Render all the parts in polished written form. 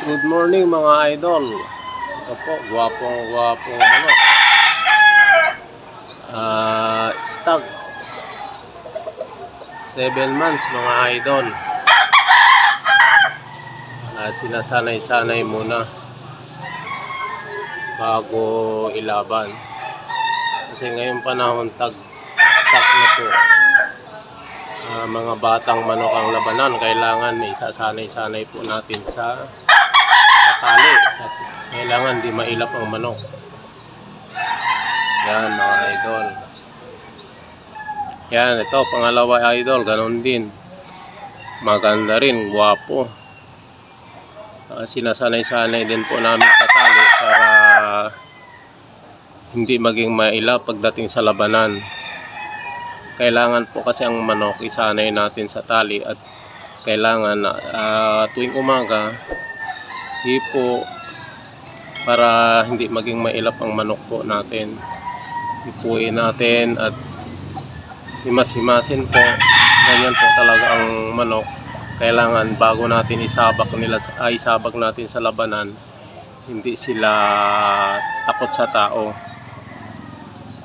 Good morning mga idol. Ito po, gwapong stock 7 months mga idol. Sinasanay-sanay muna bago ilaban. Kasi ngayon panahon stock na po. Mga batang manok ang labanan, kailangan may sasanay-sanay po natin sa tali at kailangan di mailap ang manok. Yan mga idol. Yan, ito pangalawa idol, ganon din, maganda rin, gwapo. Sinasanay-sanay din po namin sa tali para hindi maging mailap pagdating sa labanan. Kailangan po kasi ang manok isanay natin sa tali at kailangan tuwing umaga hipo para hindi maging mailap ang manok po natin. Hipuin natin at himas-himasin po. Ganyan po talaga ang manok. Kailangan bago natin isabak natin sa labanan, hindi sila takot sa tao.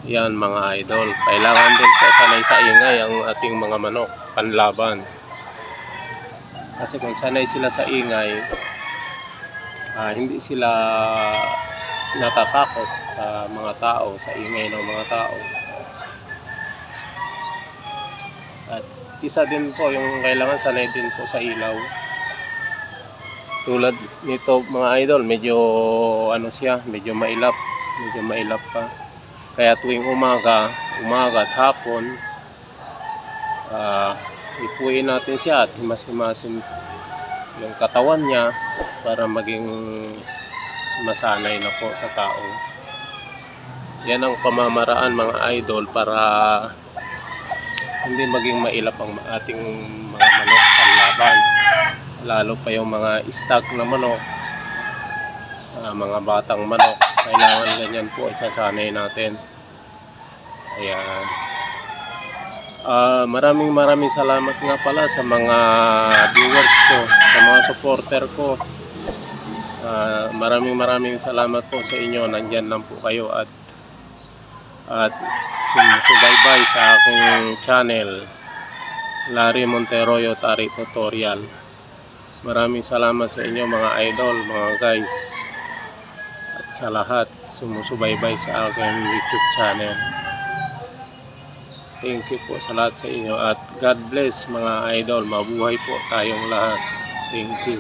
Yan mga idol, kailangan din po sanay sa ingay ang ating mga manok panlaban. Kasi kung sanay sila sa ingay, hindi sila natatakot sa mga tao, sa ingay ng mga tao. At isa din po yung kailangan sanay din po sa ilaw. Tulad nito mga idol, medyo medyo mailap pa. Kaya tuwing umaga at hapon, ipuin natin siya at himas-himasin yung katawan niya para maging masanay na po sa tao. Yan ang pamamaraan mga idol para hindi maging mailap ang ating mga manok panlaban. Lalo pa yung mga stock na manok, mga batang manok, kailangan ganyan po isasanay natin. Ayan. Maraming salamat nga pala sa mga viewers ko, sa mga supporter ko. Maraming salamat po sa inyo. Nandyan lang po kayo at sumusubaybay sa aking channel, Larry Monteroyo Tari Tutorial. Maraming salamat sa inyo mga idol, mga guys, at sa lahat sumusubaybay sa aking YouTube channel. Thank you po sa lahat sa inyo at God bless mga idol. Mabuhay po tayong lahat. Thank you.